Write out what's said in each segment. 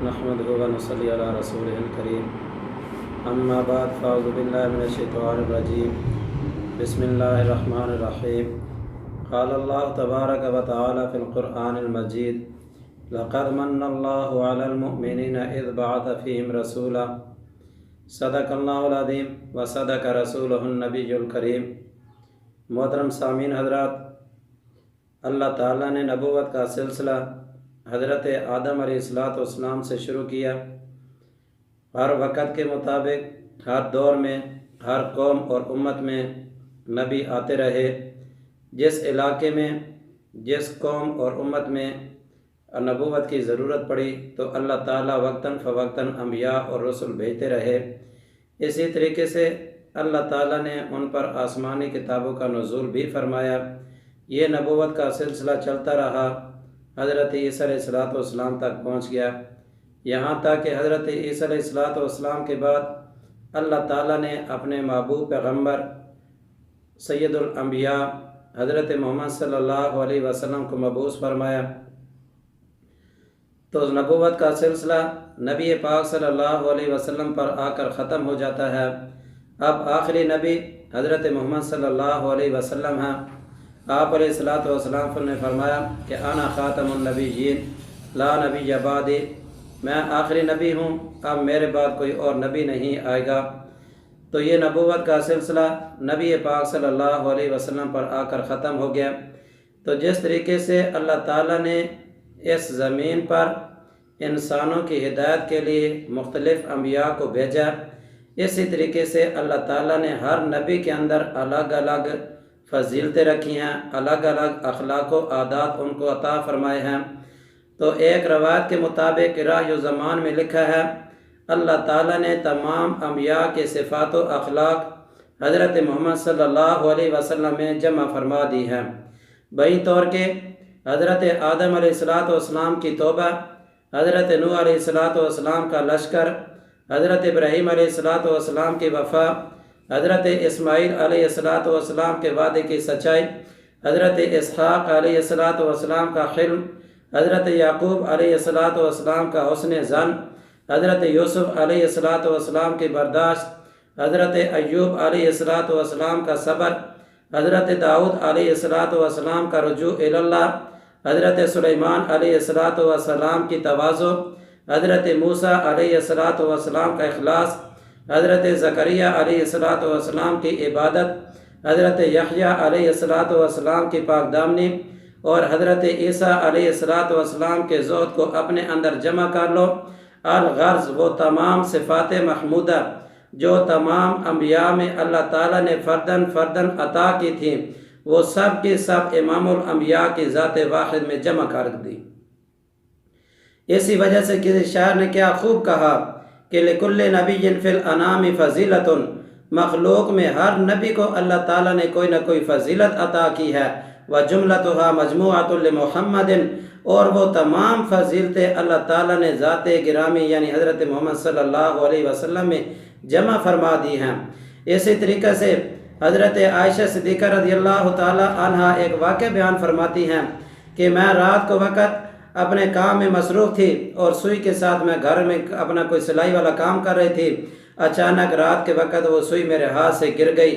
نحمده ونصلي على رسوله الكريم اما بعد فاعوذ بالله من الشيطان الرجيم بسم الله الرحمن الرحيم قال الله تبارك وتعالى في القرآن المجيد لقد من الله على المؤمنين إذ بعث فيهم رسولا صدق الله العظيم وصدق رسوله النبي الكريم۔ محترم سامعین حضرات، اللہ تعالیٰ نے نبوت کا سلسلہ حضرت آدم علیہ السلام سے شروع کیا۔ ہر وقت کے مطابق ہر دور میں ہر قوم اور امت میں نبی آتے رہے۔ جس علاقے میں جس قوم اور امت میں نبوت کی ضرورت پڑی تو اللہ تعالیٰ وقتاً فوقتاً انبیاء اور رسول بھیجتے رہے۔ اسی طریقے سے اللہ تعالیٰ نے ان پر آسمانی کتابوں کا نزول بھی فرمایا۔ یہ نبوت کا سلسلہ چلتا رہا، حضرت عیسیٰ علیہ السلام تک پہنچ گیا، یہاں تک کہ حضرت عیسیٰ علیہ السلام کے بعد اللہ تعالیٰ نے اپنے محبوب پیغمبر سید الانبیاء حضرت محمد صلی اللہ علیہ وسلم کو مبعوث فرمایا۔ تو نبوت کا سلسلہ نبی پاک صلی اللہ علیہ وسلم پر آ کر ختم ہو جاتا ہے۔ اب آخری نبی حضرت محمد صلی اللہ علیہ وسلم ہیں۔ آپ علیہ السلام نے فرمایا کہ انا خاتم النبیین لا نبی بعدی، میں آخری نبی ہوں، اب میرے بعد کوئی اور نبی نہیں آئے گا۔ تو یہ نبوت کا سلسلہ نبی پاک صلی اللہ علیہ وسلم پر آ کر ختم ہو گیا۔ تو جس طریقے سے اللہ تعالیٰ نے اس زمین پر انسانوں کی ہدایت کے لیے مختلف انبیاء کو بھیجا، اسی طریقے سے اللہ تعالیٰ نے ہر نبی کے اندر الگ الگ فضیلتیں رکھی ہیں، الگ الگ اخلاق و عادات ان کو عطا فرمائے ہیں۔ تو ایک روایت کے مطابق راہ زمان میں لکھا ہے اللہ تعالیٰ نے تمام انبیاء کے صفات و اخلاق حضرت محمد صلی اللہ علیہ وسلم میں جمع فرما دی ہیں۔ بہی طور کے حضرت آدم علیہ السلام کی توبہ، حضرت نوح علیہ السلام کا لشکر، حضرت ابراہیم علیہ السلام کی وفا، حضرت اسماعیل علیہ السلام کے وعدے کی سچائی، حضرت اسحاق علیہ السلام کا حلم، حضرت یعقوب علیہ السلام کا حسن ظن، حضرت یوسف علیہ السلام کی برداشت، حضرت ایوب علیہ السلام کا صبر، حضرت داؤد علیہ السلام کا رجوع اللہ، حضرت سلیمان علیہ السلام کی تواضع، حضرت موسیٰ علیہ السلام کا اخلاص، حضرت زکریا علیہ السلام کی عبادت، حضرت یحییٰ علیہ السلام کی پاک دامنی، اور حضرت عیسیٰ علیہ السلام کے زہد کو اپنے اندر جمع کر لو۔ الغرض وہ تمام صفات محمودہ جو تمام انبیاء میں اللہ تعالیٰ نے فردن فردن عطا کی تھیں، وہ سب کی سب امام الانبیاء کی ذات واحد میں جمع کر دی۔ اسی وجہ سے کسی شاعر نے کیا خوب کہا کہ لِكُلِّ نَبِيٍّ فِي الْأَنَامِ فَضِيلَةٌ، مخلوق میں ہر نبی کو اللہ تعالیٰ نے کوئی نہ کوئی فضیلت عطا کی ہے۔ وَجُمْلَتُهَا مَجْمُوعَةٌ لِمُحَمَّدٍ، اور وہ تمام فضیلتیں اللہ تعالیٰ نے ذات گرامی یعنی حضرت محمد صلی اللہ علیہ وسلم میں جمع فرما دی ہیں۔ اسی طریقے سے حضرت عائشہ صدیقہ رضی اللہ تعالیٰ عنہ ایک واقعہ بیان فرماتی ہیں کہ میں رات کو وقت اپنے کام میں مصروف تھی اور سوئی کے ساتھ میں گھر میں اپنا کوئی سلائی والا کام کر رہی تھی۔ اچانک رات کے وقت وہ سوئی میرے ہاتھ سے گر گئی۔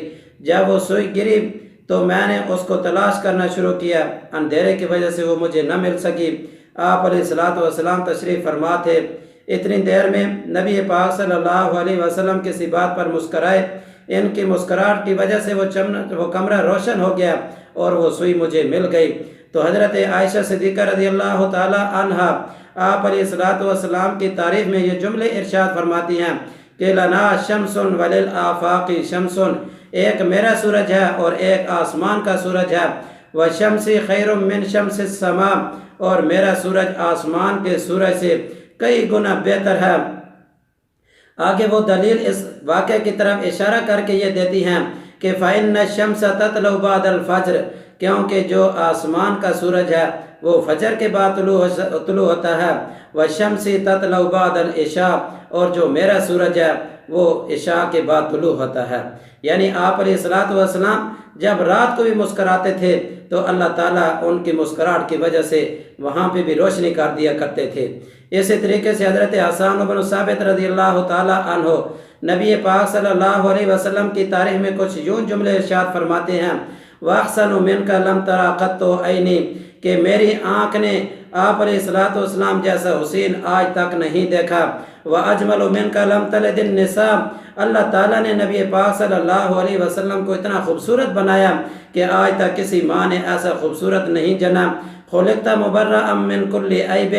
جب وہ سوئی گری تو میں نے اس کو تلاش کرنا شروع کیا، اندھیرے کی وجہ سے وہ مجھے نہ مل سکی۔ آپ علیہ السلام تشریف فرما تھے۔ اتنی دیر میں نبی پاک صلی اللہ علیہ وسلم کسی بات پر مسکرائے، ان کی مسکراہٹ کی وجہ سے وہ کمرہ روشن ہو گیا اور وہ سوئی مجھے مل گئی۔ تو حضرت عائشہ صدیقہ رضی اللہ تعالی عنہ آپ علیہ السلام کی تعریف میں یہ جملے ارشاد فرماتی ہیں کہ لنا شمس وللآفاق شمس، ایک میرا سورج ہے اور ایک آسمان کا سورج ہے، وشمسی خیر من شمس السماء، اور میرا سورج آسمان کے سورج سے کئی گنا بہتر ہے۔ آگے وہ دلیل اس واقعے کی طرف اشارہ کر کے یہ دیتی ہیں کہ فَإِنَّ الشَّمْسَ تَطْلُعُ بَعْدَ الْفَجْرِ، کیونکہ جو آسمان کا سورج ہے وہ فجر کے بعد طلوع ہوتا ہے، وَالشَّمْسِ تَطْلُعُ بَعْدَ الْعِشَاءِ، اور جو میرا سورج ہے وہ عشاء کے بعد طلوع ہوتا ہے۔ یعنی آپ علیہ السلام جب رات کو بھی مسکراتے تھے تو اللہ تعالیٰ ان کی مسکراہٹ کی وجہ سے وہاں پہ بھی روشنی کر دیا کرتے تھے۔ اسی طریقے سے حضرت حسان بن ثابت رضی اللہ تعالیٰ عنہ نبی پاک صلی اللہ علیہ وسلم کی تاریخ میں کچھ یوں جملے ارشاد فرماتے ہیں وَأَحْسَنُ مِنْكَ لَمْ تَرَ قَطُّ عَيْنِي کہ میری آنکھ نے آپ علیہ السلام جیسا حسین آج تک نہیں دیکھا وَأَجْمَلُ مِنْكَ لَمْ تَلِدِ النِّسَاء اللہ تعالیٰ نے نبی پاک صلی اللہ علیہ وسلم کو اتنا خوبصورت بنایا کہ آج تک کسی ماں نے ایسا خوبصورت نہیں جنا خلقت مبرأ من کل عیب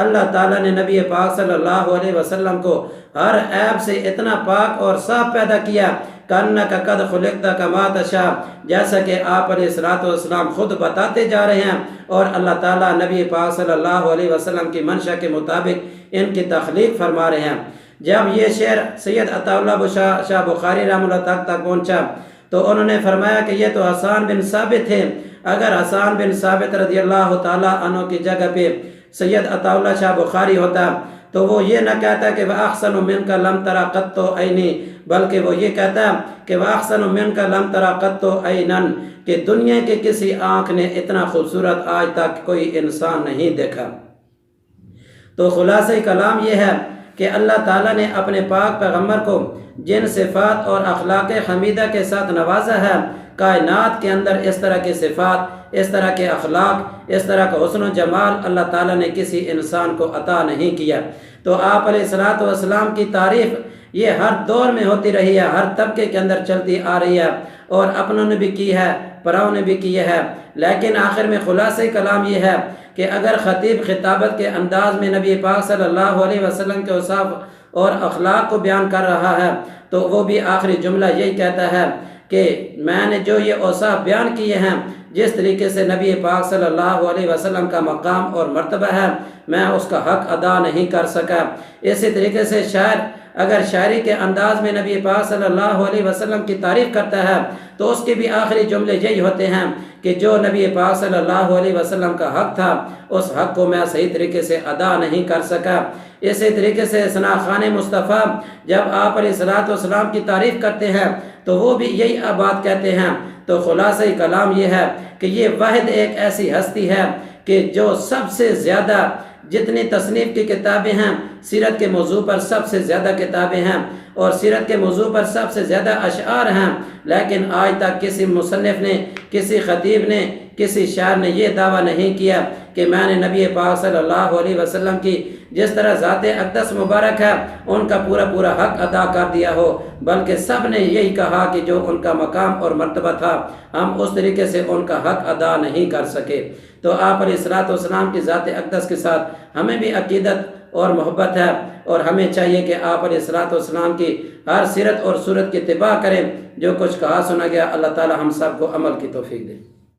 اللہ تعالیٰ نے نبی پاک صلی اللہ علیہ وسلم کو ہر عیب سے اتنا پاک اور صاف پیدا کیا کأنک قد خلقت کما تشاء جیسا کہ آپ علیہ السلام خود بتاتے جا رہے ہیں اور اللہ تعالیٰ نبی پاک صلی اللہ علیہ وسلم کی منشا کے مطابق ان کی تخلیق فرما رہے ہیں۔ جب یہ شعر سید عطا اللہ شاہ بخاری رحمہ اللہ تک پہنچا تو انہوں نے فرمایا کہ یہ تو حسان بن ثابت تھے، اگر حسان بن ثابت رضی اللہ تعالیٰ عنہ کی جگہ پہ سید عطا اللہ شاہ بخاری ہوتا تو وہ یہ نہ کہتا کہ وَأَحْسَنُ مِنْكَ لَمْ تَرَ قَطُّ عَيْنِي بلکہ وہ یہ کہتا کہ وَأَحْسَنُ مِنْكَ لَمْ تَرَ قَطُّ عَيْنًا کہ دنیا کے کسی آنکھ نے اتنا خوبصورت آج تک کوئی انسان نہیں دیکھا۔ تو خلاصہ کلام یہ ہے کہ اللہ تعالیٰ نے اپنے پاک پیغمبر کو جن صفات اور اخلاق حمیدہ کے ساتھ نوازا ہے، کائنات کے اندر اس طرح کی صفات، اس طرح کے اخلاق، اس طرح کا حسن و جمال اللہ تعالیٰ نے کسی انسان کو عطا نہیں کیا۔ تو آپ علیہ السلام کی تعریف یہ ہر دور میں ہوتی رہی ہے، ہر طبقے کے اندر چلتی آ رہی ہے، اور اپنوں نے بھی کی ہے، پراؤں نے بھی کی ہے، لیکن آخر میں خلاصہ کلام یہ ہے کہ اگر خطیب خطابت کے انداز میں نبی پاک صلی اللہ علیہ وسلم کے اوصاف اور اخلاق کو بیان کر رہا ہے تو وہ بھی آخری جملہ یہی کہتا ہے کہ میں نے جو یہ اوصاف بیان کیے ہیں، جس طریقے سے نبی پاک صلی اللہ علیہ وسلم کا مقام اور مرتبہ ہے، میں اس کا حق ادا نہیں کر سکا۔ اسی طریقے سے شاعر اگر شاعری کے انداز میں نبی پاک صلی اللہ علیہ وسلم کی تعریف کرتا ہے تو اس کے بھی آخری جملے یہی ہوتے ہیں کہ جو نبی پاک صلی اللہ علیہ وسلم کا حق تھا اس حق کو میں صحیح طریقے سے ادا نہیں کر سکا۔ اسی طریقے سے ثنا خوان مصطفیٰ جب آپ علیہ السلام کی تعریف کرتے ہیں تو وہ بھی یہی بات کہتے ہیں۔ تو خلاصہ کلام یہ ہے کہ یہ واحد ایک ایسی ہستی ہے کہ جو سب سے زیادہ جتنی تصنیف کی کتابیں ہیں، سیرت کے موضوع پر سب سے زیادہ کتابیں ہیں اور سیرت کے موضوع پر سب سے زیادہ اشعار ہیں، لیکن آج تک کسی مصنف نے، کسی خطیب نے، کسی شاعر نے یہ دعویٰ نہیں کیا کہ میں نے نبی پاک صلی اللہ علیہ وسلم کی جس طرح ذات اقدس مبارک ہے ان کا پورا حق ادا کر دیا ہو، بلکہ سب نے یہی کہا کہ جو ان کا مقام اور مرتبہ تھا ہم اس طریقے سے ان کا حق ادا نہیں کر سکے۔ تو آپ علیہ السلام کی ذات اقدس کے ساتھ ہمیں بھی عقیدت اور محبت ہے، اور ہمیں چاہیے کہ آپ علیہ السلام کی ہر سیرت اور صورت کی اتباع کریں۔ جو کچھ کہا سنا گیا اللہ تعالی ہم سب کو عمل کی توفیق دے۔